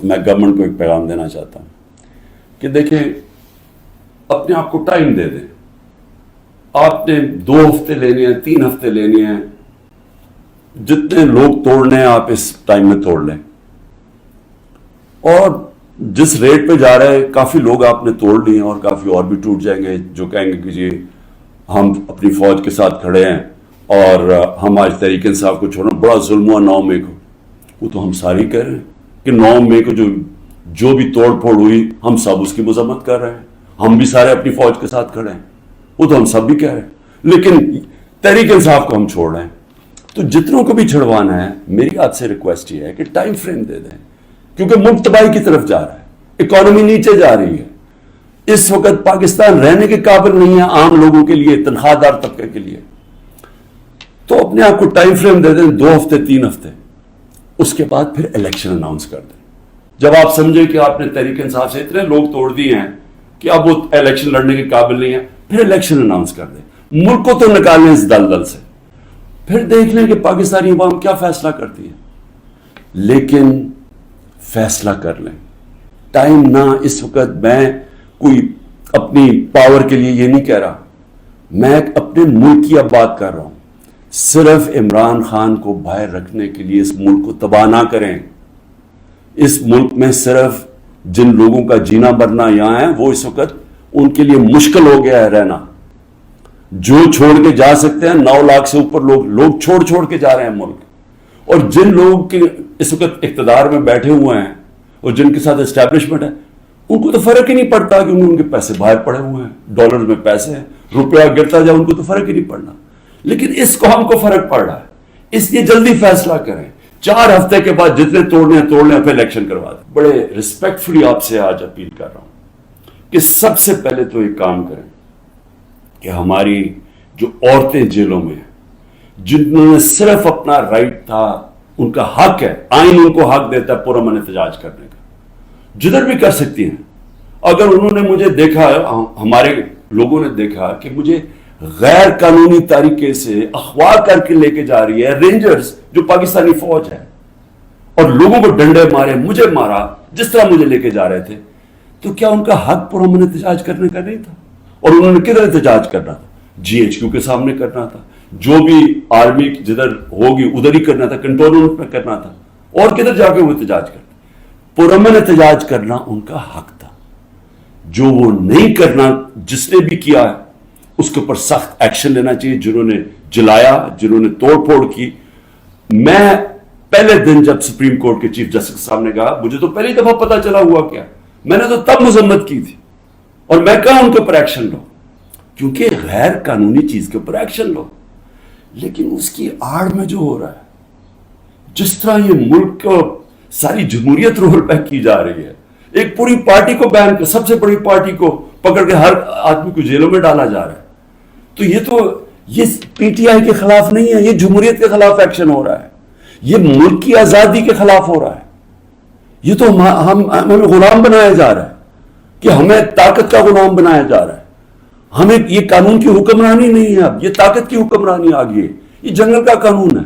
میں گورنمنٹ کو ایک پیغام دینا چاہتا ہوں کہ دیکھیں اپنے آپ کو ٹائم دے دیں. آپ نے 2 ہفتے لینے ہیں, 3 ہفتے لینے ہیں, جتنے لوگ توڑنے ہیں آپ اس ٹائم میں توڑ لیں. اور جس ریٹ پہ جا رہے ہیں کافی لوگ آپ نے توڑ لیے ہیں اور کافی اور بھی ٹوٹ جائیں گے جو کہیں گے کہ جی ہم اپنی فوج کے ساتھ کھڑے ہیں اور ہم آج تحریک انصاف کو چھوڑنا, بڑا ظلم ہوا 9 مئی کو. وہ تو ہم ساری کہہ رہے ہیں کہ 9 مئی کو جو بھی توڑ پھوڑ ہوئی ہم سب اس کی مذمت کر رہے ہیں, ہم بھی سارے اپنی فوج کے ساتھ کھڑے ہیں, وہ تو ہم سب بھی کہہ رہے ہیں, لیکن تحریک انصاف کو ہم چھوڑ رہے ہیں. تو جتنوں کو بھی چھڑوانا ہے میری آپ سے ریکویسٹ یہ ہے کہ ٹائم فریم دے دیں, کیونکہ ملک تباہی کی طرف جا رہا ہے, اکانومی نیچے جا رہی ہے. اس وقت پاکستان رہنے کے قابل نہیں ہے عام لوگوں کے لیے, تنخواہ دار طبقے کے لیے. تو اپنے آپ کو ٹائم فریم دے دیں 2 ہفتے 3 ہفتے, اس کے بعد پھر الیکشن اناؤنس کر دیں. جب آپ سمجھیں کہ آپ نے تحریک انصاف سے اتنے لوگ توڑ دیے ہیں کہ اب وہ الیکشن لڑنے کے قابل نہیں ہے, پھر الیکشن اناؤنس کر دیں. ملک کو تو نکالیں اس دلدل سے, پھر دیکھ لیں کہ پاکستانی عوام کیا فیصلہ کرتی ہے. لیکن فیصلہ کر لیں, ٹائم نہ. اس وقت میں کوئی اپنی پاور کے لیے یہ نہیں کہہ رہا, میں اپنے ملک کی اب بات کر رہا ہوں. صرف عمران خان کو باہر رکھنے کے لیے اس ملک کو تباہ نہ کریں. اس ملک میں صرف جن لوگوں کا جینا مرنا یہاں ہے وہ اس وقت ان کے لیے مشکل ہو گیا ہے رہنا. جو چھوڑ کے جا سکتے ہیں 9 لاکھ سے اوپر لوگ چھوڑ کے جا رہے ہیں ملک. اور جن لوگ کے اس وقت اقتدار میں بیٹھے ہوئے ہیں اور جن کے ساتھ اسٹیبلشمنٹ ہے, ان کو تو فرق ہی نہیں پڑتا کہ ان کے پیسے باہر پڑے ہوئے ہیں, ڈالر میں پیسے ہیں, روپیہ گرتا جائے ان کو تو فرق ہی نہیں پڑنا. لیکن اس قوم کو فرق پڑ رہا ہے, اس لیے جلدی فیصلہ کریں. 4 ہفتے کے بعد جتنے توڑنے ہیں توڑ لیں, پھر الیکشن کروا دیں. بڑے ریسپیکٹفلی آپ سے آج اپیل کر رہا ہوں کہ سب سے پہلے تو ایک کام کریں کہ ہماری جو عورتیں جیلوں میں ہیں, جنہوں نے صرف اپنا رائٹ تھا, ان کا حق ہے, آئین ان کو حق دیتا ہے پرامن احتجاج کرنے کا, جدھر بھی کر سکتی ہیں. اگر انہوں نے مجھے دیکھا, ہمارے لوگوں نے دیکھا کہ مجھے غیر قانونی طریقے سے اغوا کر کے لے کے جا رہی ہے رینجرز جو پاکستانی فوج ہے, اور لوگوں کو ڈنڈے مارے, مجھے مارا, جس طرح مجھے لے کے جا رہے تھے, تو کیا ان کا حق پرامن احتجاج کرنے کا نہیں تھا؟ اور انہوں نے کدھر احتجاج کرنا تھا؟ GHQ کے سامنے کرنا تھا, جو بھی آرمی جدھر ہوگی ادھر ہی کرنا تھا, کنٹونمنٹ میں کرنا تھا, اور کدھر جا کے وہ احتجاج کرنا. پرامن احتجاج کرنا ان کا حق تھا. جو وہ نہیں کرنا, جس نے بھی کیا ہے اس کے اوپر سخت ایکشن لینا چاہیے. جنہوں نے جلایا, جنہوں نے توڑ پھوڑ کی. میں پہلے دن جب سپریم کورٹ کے چیف جسٹس صاحب نے کہا, مجھے تو پہلی دفعہ پتا چلا ہوا کیا, میں نے تو تب مذمت کی تھی, اور میں کہا ان کے اوپر ایکشن لو, کیونکہ غیر قانونی چیز کے اوپر ایکشن لو. لیکن اس کی آڑ میں جو ہو رہا ہے, جس طرح یہ ملک کو ساری جمہوریت رول بیک کی جا رہی ہے, ایک پوری پارٹی کو بین کر, سب سے بڑی پارٹی کو پکڑ کے ہر آدمی کو جیلوں میں ڈالا جا رہا ہے, تو یہ PTI کے خلاف نہیں ہے, یہ جمہوریت کے خلاف ایکشن ہو رہا ہے, یہ ملک کی آزادی کے خلاف ہو رہا ہے. یہ تو ہمیں غلام بنایا جا رہا ہے, کہ ہمیں طاقت کا غلام بنایا جا رہا ہے. ہمیں یہ قانون کی حکمرانی نہیں ہے, اب یہ طاقت کی حکمرانی آ گئی ہے, یہ جنگل کا قانون ہے.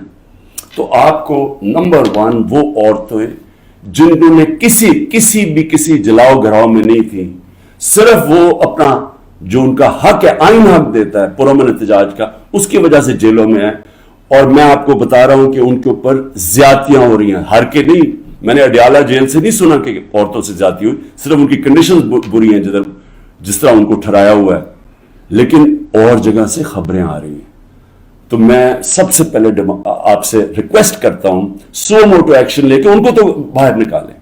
تو آپ کو نمبر 1 وہ عورتیں جنہوں نے کسی جلاؤ گھراؤ میں نہیں تھی, صرف وہ اپنا جو ان کا حق ہے, آئین حق دیتا ہے پرامن احتجاج کا, اس کی وجہ سے جیلوں میں ہیں. اور میں آپ کو بتا رہا ہوں کہ ان کے اوپر زیادتیاں ہو رہی ہیں, ہر کے نہیں. میں نے اڈیالہ جیل سے نہیں سنا کہ عورتوں سے زیادتی ہوئی, صرف ان کی کنڈیشنز بری ہیں جس طرح ان کو ٹھہرایا ہوا ہے, لیکن اور جگہ سے خبریں آ رہی ہیں. تو میں سب سے پہلے آپ سے ریکویسٹ کرتا ہوں, سو موٹو ایکشن لے کے ان کو تو باہر نکالیں.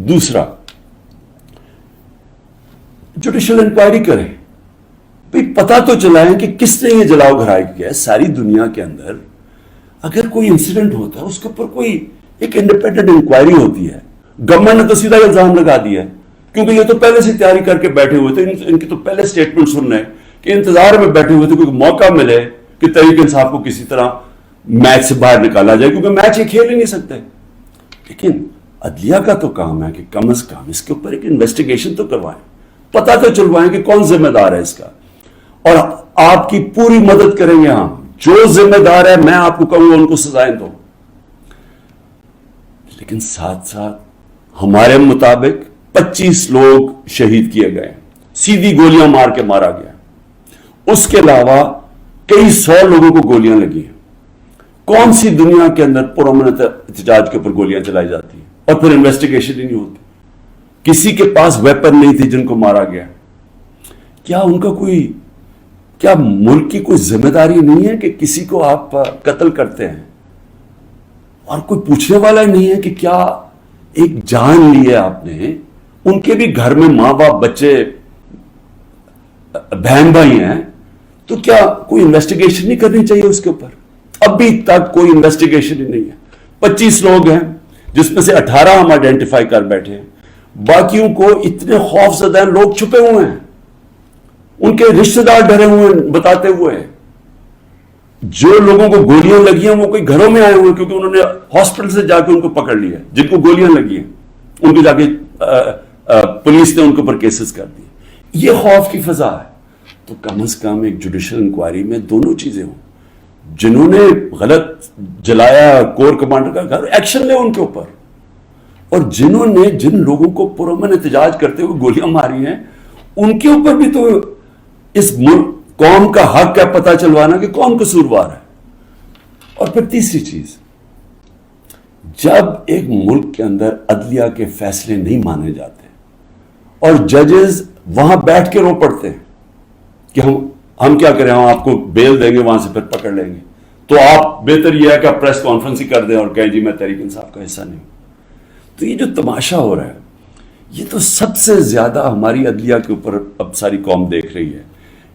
دوسرا, جوڈیشل انکوائری کریں, پتا تو چلائیں کہ کس نے یہ جلاؤ گھرائی کیا ہے. ساری دنیا کے اندر اگر کوئی انسیڈنٹ ہوتا ہے اس کے اوپر کوئی ایک انڈیپینڈنٹ انکوائری ہوتی ہے. گورنمنٹ نے تو سیدھا الزام لگا دیا ہے, کیونکہ یہ تو پہلے سے تیاری کر کے بیٹھے ہوئے تھے. ان کی تو پہلے سٹیٹمنٹ سن رہے ہیں کہ انتظار میں بیٹھے ہوئے تھے کوئی موقع ملے کہ تحریک انصاف کو کسی طرح میچ سے باہر نکالا جائے, کیونکہ میچ یہ کھیل ہی نہیں سکتے. لیکن عدلیہ کا تو کام ہے کہ کم از کم اس کے اوپر ایک انویسٹیگیشن تو کروائیں, پتہ تو چلوائیں کہ کون ذمہ دار ہے اس کا, اور آپ کی پوری مدد کریں گے ہم. جو ذمہ دار ہے میں آپ کو کہوں گا ان کو سزائیں دو, لیکن ساتھ ساتھ ہمارے مطابق 25 لوگ شہید کیے گئے, سیدھی گولیاں مار کے مارا گیا. اس کے علاوہ کئی 100 لوگوں کو گولیاں لگی ہیں. کون سی دنیا کے اندر پرامن احتجاج کے اوپر گولیاں چلائی جاتی ہیں اور پھر انویسٹیگیشن ہی نہیں ہوتی؟ کسی کے پاس ویپن نہیں تھی جن کو مارا گیا. کیا ان کا کیا ملک کی کوئی ذمہ داری نہیں ہے کہ کسی کو آپ قتل کرتے ہیں اور کوئی پوچھنے والا ہی نہیں ہے کہ کیا ایک جان لی ہے آپ نے؟ ان کے بھی گھر میں ماں باپ بچے بہن بھائی ہیں, تو کیا کوئی انویسٹیگیشن نہیں کرنی چاہیے اس کے اوپر؟ ابھی تک کوئی انویسٹیگیشن ہی نہیں ہے. 25 لوگ ہیں جس میں سے 18 ہم آئیڈینٹیفائی کر بیٹھے ہیں, باقیوں کو اتنے خوف زدہ ہیں, لوگ چھپے ہوئے ہیں, ان کے رشتہ دار ڈرے ہوئے ہیں بتاتے ہوئے. جو لوگوں کو گولیاں لگی ہیں وہ کوئی گھروں میں آئے ہوئے ہیں کیونکہ انہوں نے ہاسپٹل سے جا کے ان کو پکڑ لیا. جن کو گولیاں لگی ہیں ان کو جا کے پولیس نے ان کے اوپر کیسز کر دیے. یہ خوف کی فضا ہے. تو کم از کم ایک جوڈیشل انکوائری میں دونوں چیزیں ہوں. جنہوں نے غلط جلایا کور کمانڈر کا گھر, ایکشن لے ان کے اوپر, اور جنہوں نے جن لوگوں کو پرامن احتجاج کرتے ہوئے گولیاں ماری ہیں ان کے اوپر بھی تو اس ملک قوم کا حق ہے پتہ چلوانا کہ کون قصوروار ہے. اور پھر تیسری چیز, جب ایک ملک کے اندر عدلیہ کے فیصلے نہیں مانے جاتے اور ججز وہاں بیٹھ کے رو پڑتے ہیں کہ ہم کیا کریں, ہم آپ کو بیل دیں گے وہاں سے پھر پکڑ لیں گے, تو آپ بہتر یہ ہے کہ آپ پریس کانفرنس ہی کر دیں اور کہیں جی میں تحریک انصاف کا حصہ نہیں ہوں. تو یہ جو تماشا ہو رہا ہے یہ تو سب سے زیادہ ہماری عدلیہ کے اوپر اب ساری قوم دیکھ رہی ہے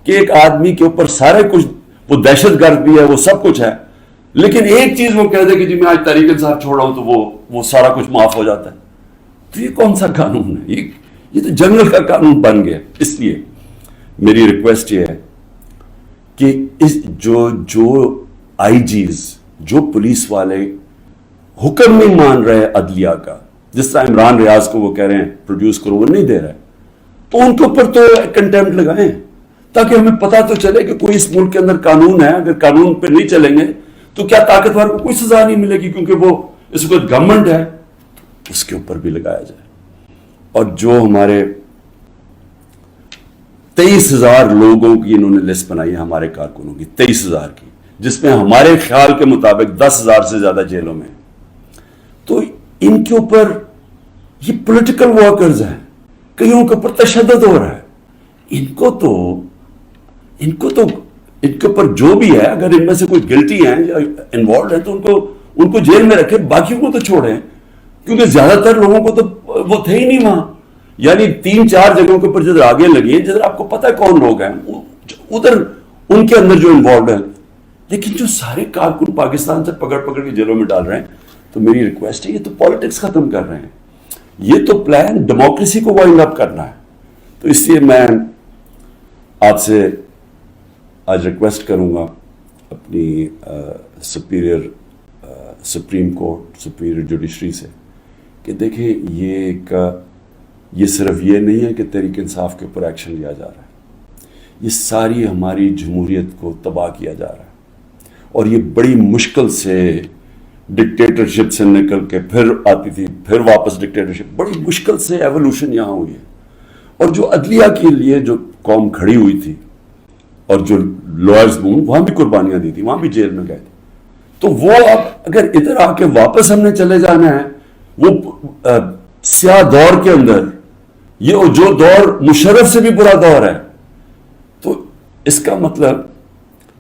کہ ایک آدمی کے اوپر سارے کچھ, وہ دہشت گرد بھی ہے, وہ سب کچھ ہے, لیکن ایک چیز وہ کہہ دے کہ جی میں آج تحریک انصاف چھوڑ رہا ہوں تو وہ سارا کچھ معاف ہو جاتا ہے. تو یہ کون سا قانون ہے؟ یہ تو جنگل کا قانون بن گیا. اس لیے میری ریکویسٹ یہ ہے کہ جو آئی جیز, جو پولیس والے حکم نہیں مان رہے عدلیہ کا, جس طرح عمران ریاض کو وہ کہہ رہے ہیں پروڈیوس کرو, وہ نہیں دے رہے, تو ان کے اوپر تو کنٹیمپٹ لگائیں تاکہ ہمیں پتا تو چلے کہ کوئی اس ملک کے اندر قانون ہے. اگر قانون پہ نہیں چلیں گے تو کیا طاقتور کو کوئی سزا نہیں ملے گی کیونکہ وہ اس وقت گورنمنٹ ہے, اس کے اوپر بھی لگایا جائے. اور جو ہمارے 23,000 لوگوں کی انہوں نے لسٹ بنائی ہے ہمارے کارکنوں کی, 23,000 کی, جس میں ہمارے خیال کے مطابق 10,000 سے زیادہ جیلوں میں, تو ان کے اوپر یہ پولیٹیکل ورکرز ہیں, کئیوں کے اوپر تشدد ہو رہا ہے. ان کے اوپر جو بھی ہے, اگر ان میں سے کوئی گلٹی ہیں یا انوالوڈ ہیں تو ان کو جیل میں رکھے, باقیوں کو تو چھوڑیں, کیونکہ زیادہ تر لوگوں کو تو وہ تھے ہی نہیں وہاں. یعنی 3-4 جگہوں کے اوپر جدھر آگے لگی ہیں, جدھر آپ کو پتہ ہے کون لوگ ہیں, ادھر ان کے اندر جو انوالوڈ ہیں, لیکن جو سارے کارکن پاکستان سے پکڑ کے جیلوں میں ڈال رہے ہیں. تو میری ریکویسٹ ہے, یہ تو پالیٹکس ختم کر رہے ہیں, یہ تو پلان ڈیموکریسی کو وائنڈ اپ کرنا ہے. تو اس لیے میں آپ سے آج ریکویسٹ کروں گا اپنی سپریم کورٹ, سپیریئر جوڈیشری سے, کہ دیکھیں یہ صرف یہ نہیں ہے کہ تحریک انصاف کے اوپر ایکشن لیا جا رہا ہے, یہ ساری ہماری جمہوریت کو تباہ کیا جا رہا ہے. اور یہ بڑی مشکل سے ڈکٹیٹرشپ سے نکل کے پھر آتی تھی, پھر واپس ڈکٹیٹرشپ, بڑی مشکل سے ایوولوشن یہاں ہوئی ہے. اور جو عدلیہ کے لیے جو قوم کھڑی ہوئی تھی اور جو لائرز وہاں بھی قربانیاں دی تھی, وہاں بھی جیل میں گئے تھے, تو وہ اب اگر ادھر آ کے واپس ہم نے چلے جانا ہے وہ سیاہ دور کے اندر, یہ جو دور مشرف سے بھی برا دور ہے, تو اس کا مطلب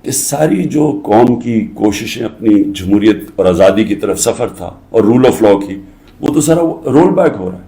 کہ ساری جو قوم کی کوششیں اپنی جمہوریت اور آزادی کی طرف سفر تھا اور رول آف لا کی, وہ تو سارا رول بیک ہو رہا ہے.